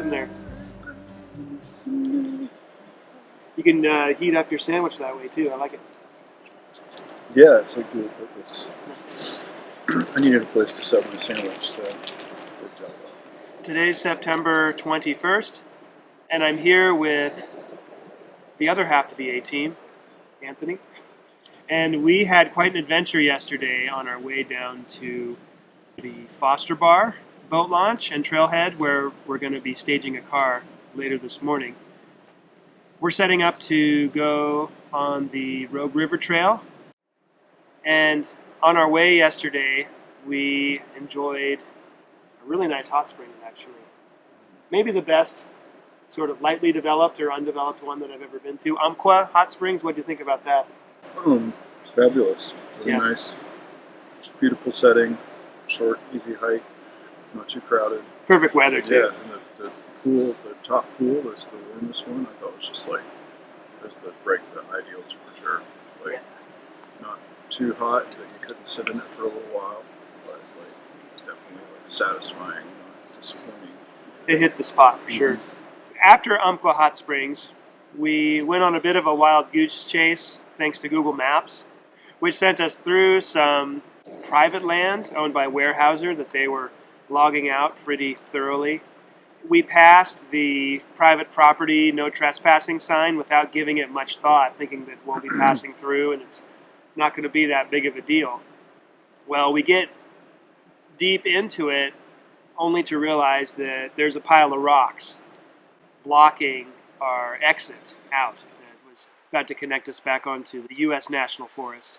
in there. You can heat up your sandwich that way too. I like it. Yeah, it's a good purpose. Nice. I needed a place to set my sandwich, so good job. Today's September 21st, and I'm here with the other half of the A team, Anthony. And we had quite an adventure yesterday on our way down to the Foster Bar boat launch and trailhead, where we're going to be staging a car later this morning. We're setting up to go on the Rogue River Trail, and on our way yesterday we enjoyed a really nice hot spring, actually. Maybe the best sort of lightly developed or undeveloped one that I've ever been to. Umpqua Hot Springs, what do you think about that? Fabulous. Really Yeah. nice. Beautiful setting. Short, easy hike. Not too crowded. Perfect weather too. Yeah, and the pool, the top pool is the warmest one. I thought was just like, that's the ideals for sure. Like, not too hot that you couldn't sit in it for a little while, but like definitely like satisfying, not disappointing. It hit the spot for sure. After Umpqua Hot Springs, we went on a bit of a wild goose chase thanks to Google Maps, which sent us through some private land owned by Weyerhaeuser that they were logging out pretty thoroughly. We passed the private property no trespassing sign without giving it much thought, thinking that we'll be passing through and it's not going to be that big of a deal. Well, we get deep into it only to realize that there's a pile of rocks blocking our exit out that was about to connect us back onto the U.S. National Forest.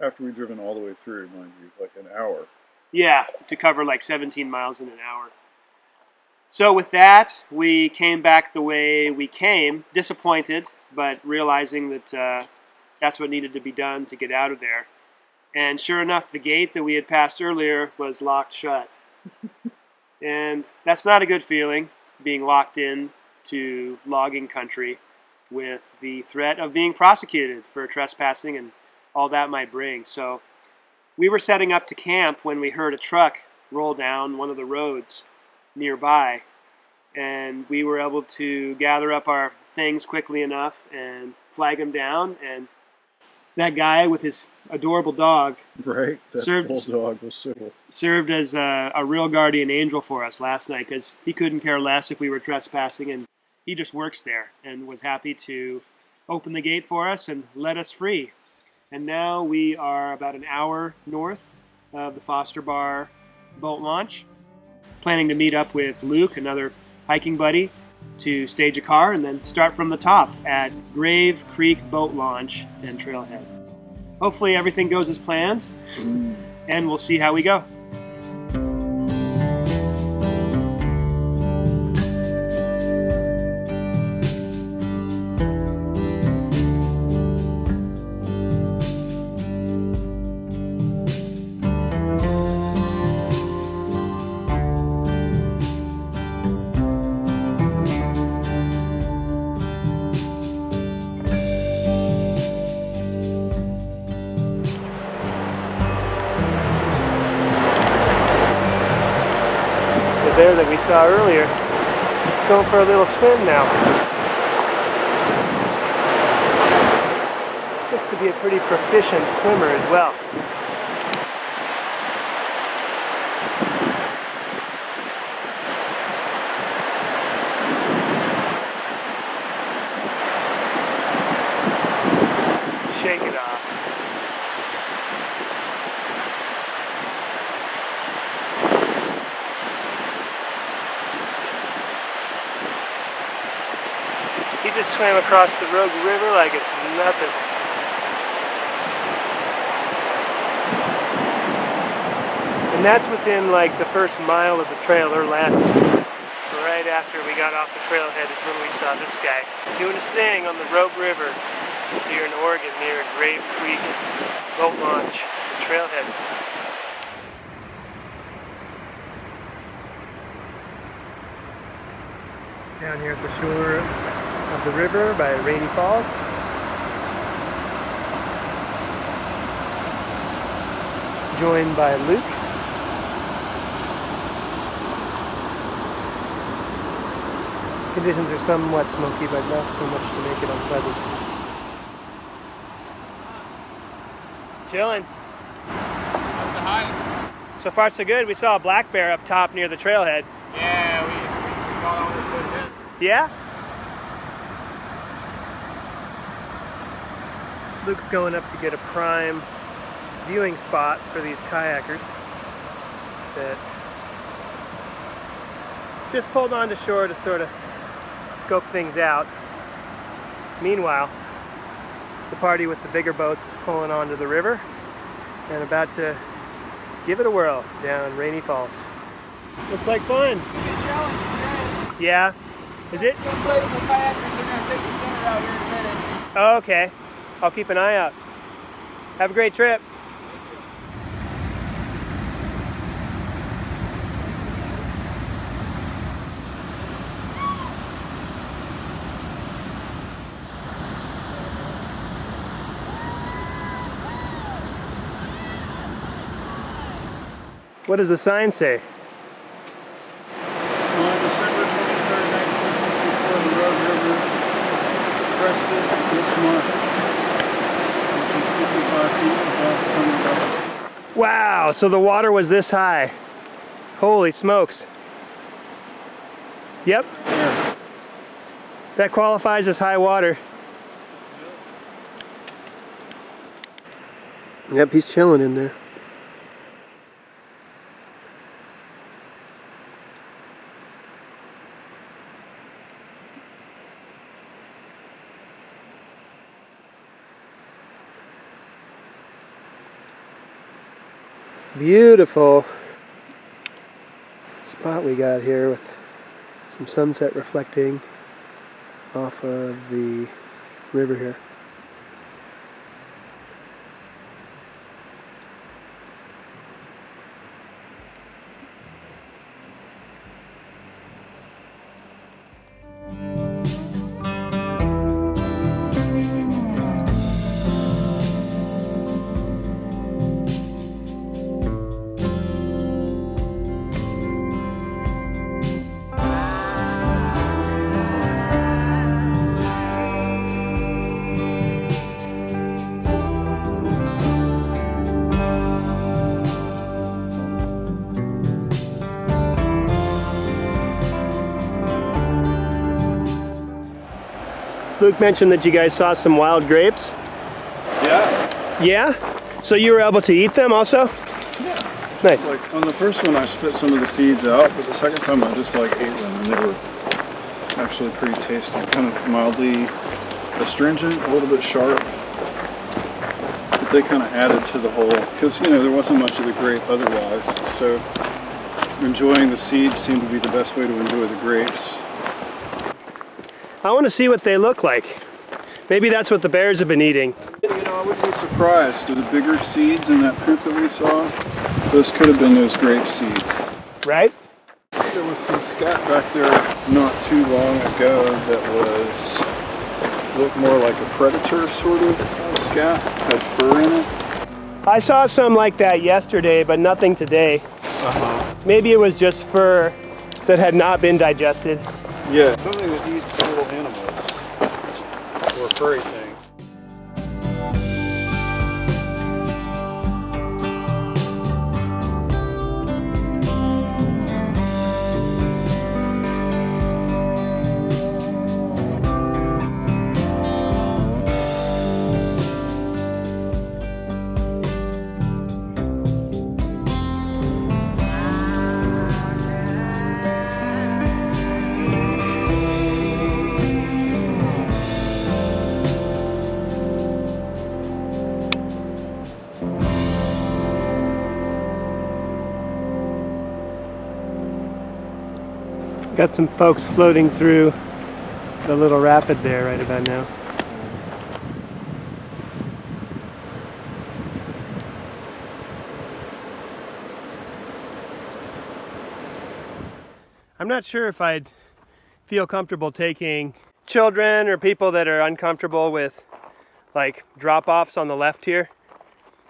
After we'd driven all the way through, mind you, like an hour. Yeah, to cover like 17 miles in an hour. So with that, we came back the way we came, disappointed, but realizing that that's what needed to be done to get out of there. And sure enough, the gate that we had passed earlier was locked shut. And that's not a good feeling, being locked in to logging country with the threat of being prosecuted for trespassing and all that might bring. So we were setting up to camp when we heard a truck roll down one of the roads nearby, and we were able to gather up our things quickly enough and flag him down. And that guy with his adorable dog, right? That bulldog was so cool. Served as a real guardian angel for us last night, because he couldn't care less if we were trespassing, and he just works there and was happy to open the gate for us and let us free. And now we are about an hour north of the Foster Bar boat launch, planning to meet up with Luke, another hiking buddy, to stage a car and then start from the top at Grave Creek Boat Launch and Trailhead. Hopefully everything goes as planned, and we'll see how we go. There that we saw earlier, it's going for a little swim now. Looks to be a pretty proficient swimmer as well. Shake it off. He just swam across the Rogue River like it's nothing. And that's within like the first mile of the trail or less. Right after we got off the trailhead is when we saw this guy doing his thing on the Rogue River here in Oregon near Grave Creek Boat Launch and Trailhead. Down here at the shore of the river by Rainy Falls. Joined by Luke. Conditions are somewhat smoky, but not so much to make it unpleasant. Chilling. How's the hike? So far so good. We saw a black bear up top near the trailhead. Yeah, we saw that one a little bit. Yeah? Luke's going up to get a prime viewing spot for these kayakers that just pulled onto shore to sort of scope things out. Meanwhile, the party with the bigger boats is pulling onto the river and about to give it a whirl down Rainy Falls. Looks like fun. It's a challenge today. Yeah? Is it? Some playful kayakers are going to take the center out here in a minute. Oh, okay. I'll keep an eye out. Have a great trip. What does the sign say? On December 23rd, 1964, the Rogue River crested this month, which is 55 feet above sea level. Wow, so the water was this high. Holy smokes. Yep, There. that qualifies as high water. Yep, he's chilling in there. Beautiful spot we got here with some sunset reflecting off of the river here. Luke mentioned that you guys saw some wild grapes. Yeah. Yeah? So you were able to eat them also? Yeah. Nice. Like on the first one, I spit some of the seeds out, but the second time I just like ate them, and they were actually pretty tasty. Kind of mildly astringent, a little bit sharp. But they kind of added to the whole, because you know there wasn't much of the grape otherwise. So enjoying the seeds seemed to be the best way to enjoy the grapes. I want to see what they look like. Maybe that's what the bears have been eating. You know, I wouldn't be surprised. The bigger seeds in that print that we saw, those could have been those grape seeds. Right? There was some scat back there not too long ago that looked more like a predator sort of scat, had fur in it. I saw some like that yesterday, but nothing today. Maybe it was just fur that had not been digested. Yeah, something that eats little animals or furry things. Got some folks floating through the little rapid there right about now. I'm not sure if I'd feel comfortable taking children or people that are uncomfortable with like drop-offs on the left here.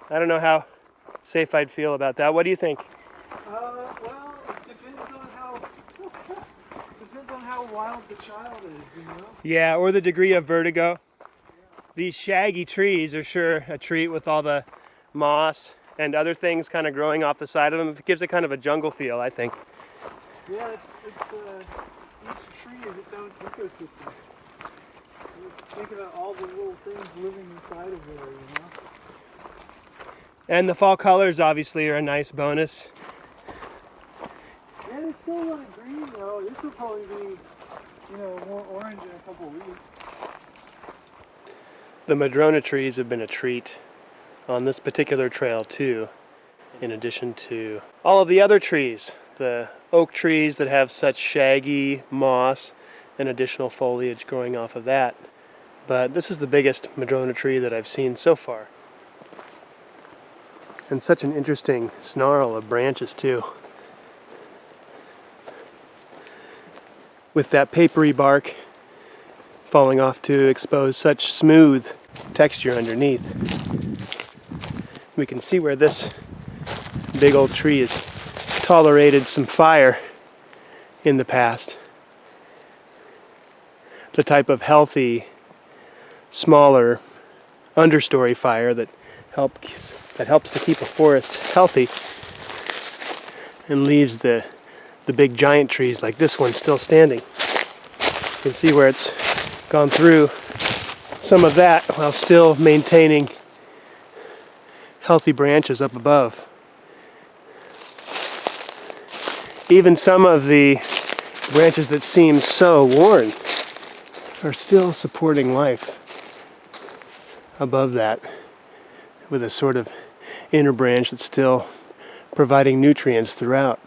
I don't know how safe I'd feel about that. What do you think? Well, it depends on how wild the child is, you know? Yeah, or the degree of vertigo. These shaggy trees are sure a treat with all the moss and other things kind of growing off the side of them. It gives it kind of a jungle feel, I think. Yeah, each tree is its own ecosystem. Think about all the little things living inside of there, you know? And the fall colors obviously are a nice bonus. Yeah, it's still a lot of green though. This will probably be, you know, more orange in a couple weeks. The madrona trees have been a treat on this particular trail too, in addition to all of the other trees. The oak trees that have such shaggy moss and additional foliage growing off of that. But this is the biggest madrona tree that I've seen so far. And such an interesting snarl of branches too. With that papery bark falling off to expose such smooth texture underneath. We can see where this big old tree has tolerated some fire in the past. The type of healthy, smaller understory fire that helps to keep a forest healthy and leaves the big giant trees like this one still standing. You can see where it's gone through some of that while still maintaining healthy branches up above. Even some of the branches that seem so worn are still supporting life above that, with a sort of inner branch that's still providing nutrients throughout.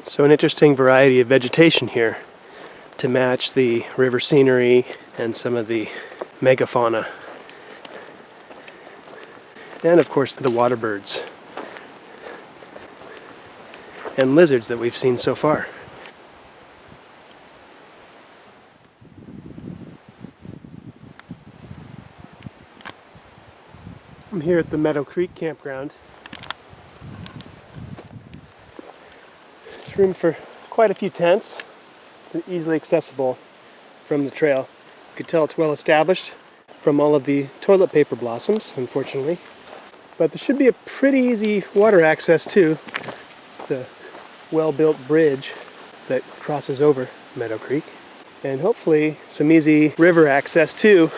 So an interesting variety of vegetation here to match the river scenery and some of the megafauna. And of course the water birds and lizards that we've seen so far. I'm here at the Meadow Creek campground. There's room for quite a few tents, easily accessible from the trail. You could tell it's well established from all of the toilet paper blossoms, unfortunately. But there should be a pretty easy water access too. The well-built bridge that crosses over Meadow Creek. And hopefully some easy river access too,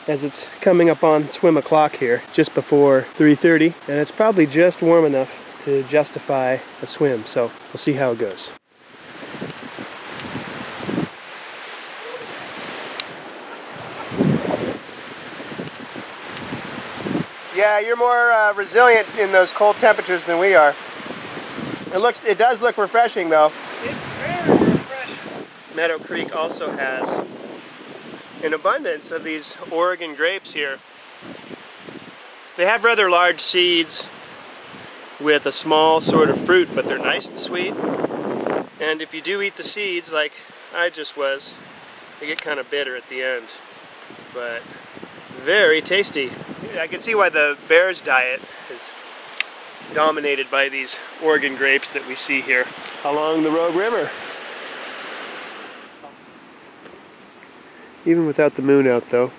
as it's coming up on swim o'clock here, just before 3:30, and it's probably just warm enough to justify a swim, so we'll see how it goes. Yeah, you're more resilient in those cold temperatures than we are. It does look refreshing though. It's very refreshing. Meadow Creek also has an abundance of these Oregon grapes here. They have rather large seeds with a small sort of fruit, but they're nice and sweet. And if you do eat the seeds, like I just was, they get kind of bitter at the end. But very tasty. I can see why the bear's diet is dominated by these Oregon grapes that we see here along the Rogue River. Even without the moon out though,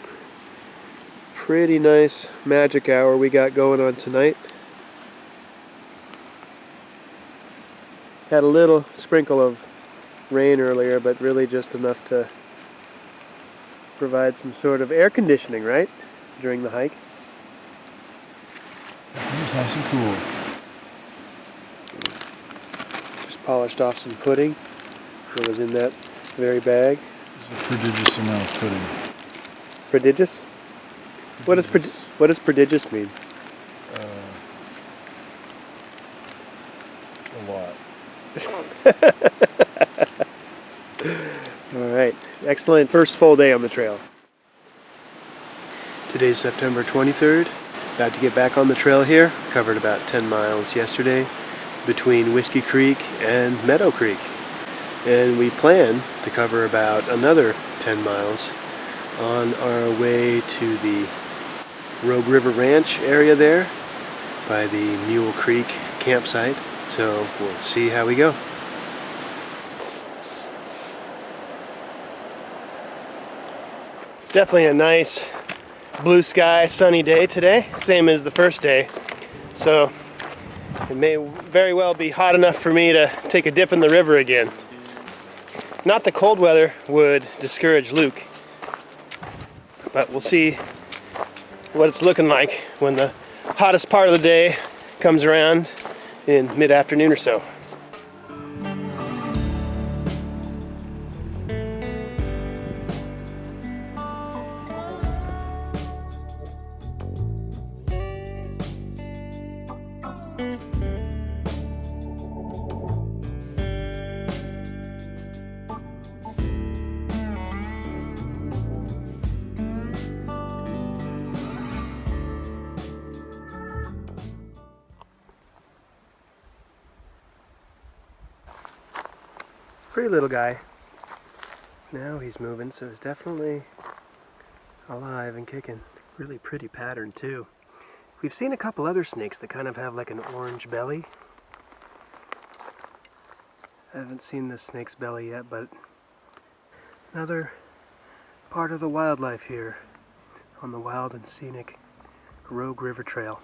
pretty nice magic hour we got going on tonight. Had a little sprinkle of rain earlier, but really just enough to provide some sort of air conditioning, right? During the hike. It's nice and cool. Just polished off some pudding that was in that very bag. It's a prodigious amount of pudding. Prodigious? What does prodigious mean? A lot. All right, excellent first full day on the trail. Today's September 23rd. About to get back on the trail here. Covered about 10 miles yesterday between Whiskey Creek and Meadow Creek. And we plan to cover about another 10 miles on our way to the Rogue River Ranch area there by the Mule Creek campsite. So we'll see how we go. It's definitely a nice blue sky, sunny day today, same as the first day. So it may very well be hot enough for me to take a dip in the river again. Not the cold weather would discourage Luke, but we'll see what it's looking like when the hottest part of the day comes around in mid-afternoon or so. Pretty little guy. Now he's moving, so he's definitely alive and kicking. Really pretty pattern too. We've seen a couple other snakes that kind of have like an orange belly. I haven't seen this snake's belly yet, but another part of the wildlife here on the wild and scenic Rogue River Trail.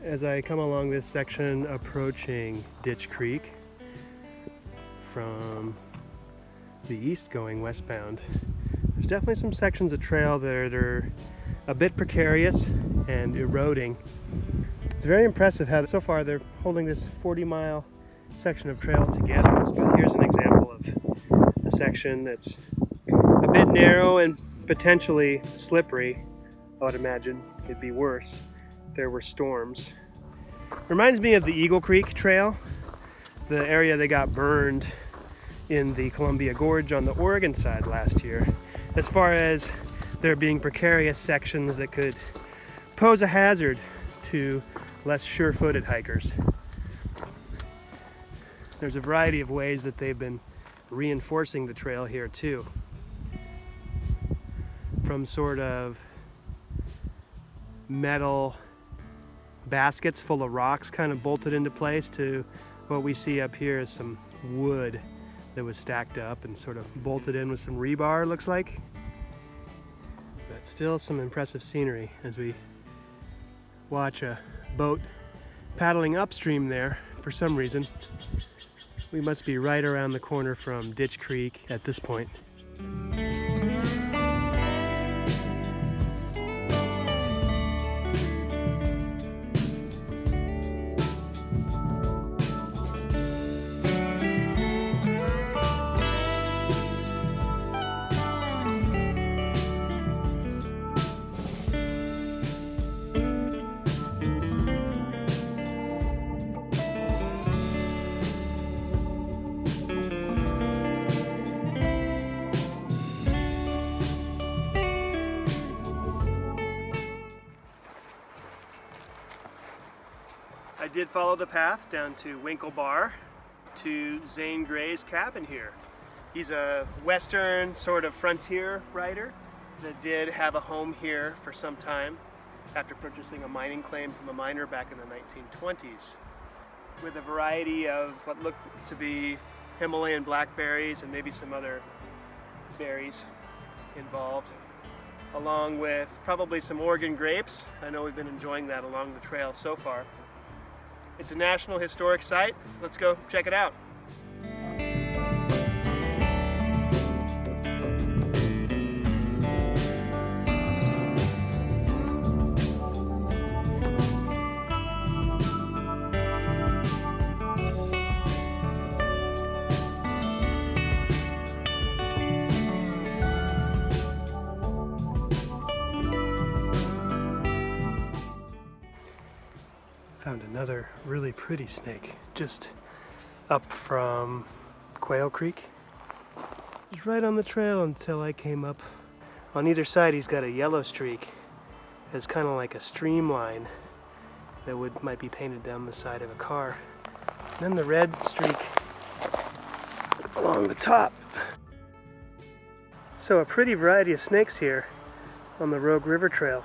As I come along this section approaching Ditch Creek from the east going westbound, there's definitely some sections of trail that are a bit precarious and eroding. It's very impressive how so far they're holding this 40-mile section of trail together. So here's an example of a section that's a bit narrow and potentially slippery. I would imagine it'd be worse if there were storms. Reminds me of the Eagle Creek Trail, the area that got burned in the Columbia Gorge on the Oregon side last year, as far as there being precarious sections that could pose a hazard to less sure-footed hikers. There's a variety of ways that they've been reinforcing the trail here too, from sort of metal baskets full of rocks kind of bolted into place to what we see up here is some wood that was stacked up and sort of bolted in with some rebar, looks like. But still some impressive scenery as we watch a boat paddling upstream there for some reason. We must be right around the corner from Ditch Creek at this point. I did follow the path down to Winkle Bar to Zane Gray's cabin here. He's a western sort of frontier rider that did have a home here for some time after purchasing a mining claim from a miner back in the 1920s, with a variety of what looked to be Himalayan blackberries and maybe some other berries involved, along with probably some Oregon grapes. I know we've been enjoying that along the trail so far. It's a National Historic Site. Let's go check it out. Found another really pretty snake just up from Quail Creek. He's right on the trail until I came up. On either side he's got a yellow streak as kind of like a streamline, that might be painted down the side of a car. And then the red streak along the top. So a pretty variety of snakes here on the Rogue River Trail.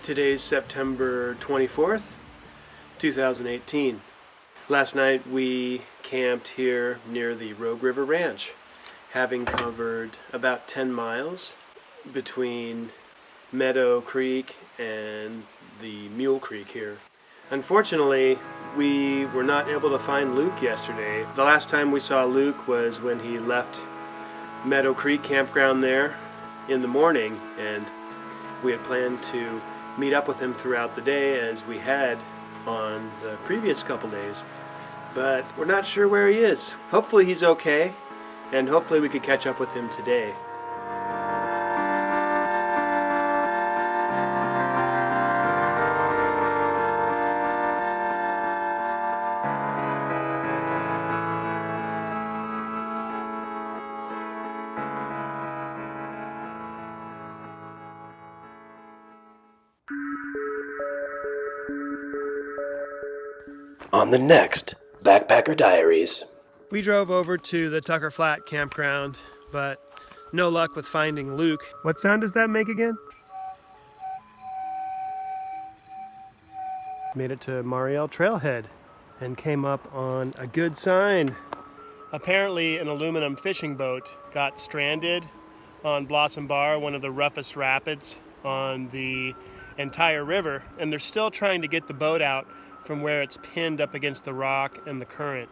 Today's September 24th, 2018. Last night we camped here near the Rogue River Ranch, having covered about 10 miles between Meadow Creek and the Mule Creek here. Unfortunately, we were not able to find Luke yesterday. The last time we saw Luke was when he left Meadow Creek campground there in the morning, and we had planned to meet up with him throughout the day as we had on the previous couple days, but we're not sure where he is. Hopefully he's okay, and hopefully we could catch up with him today. On the next Backpacker Diaries. We drove over to the Tucker Flat campground, but no luck with finding Luke. What sound does that make again? Made it to Mariel Trailhead and came up on a good sign. Apparently an aluminum fishing boat got stranded on Blossom Bar, one of the roughest rapids on the entire river, and they're still trying to get the boat out from where it's pinned up against the rock and the current.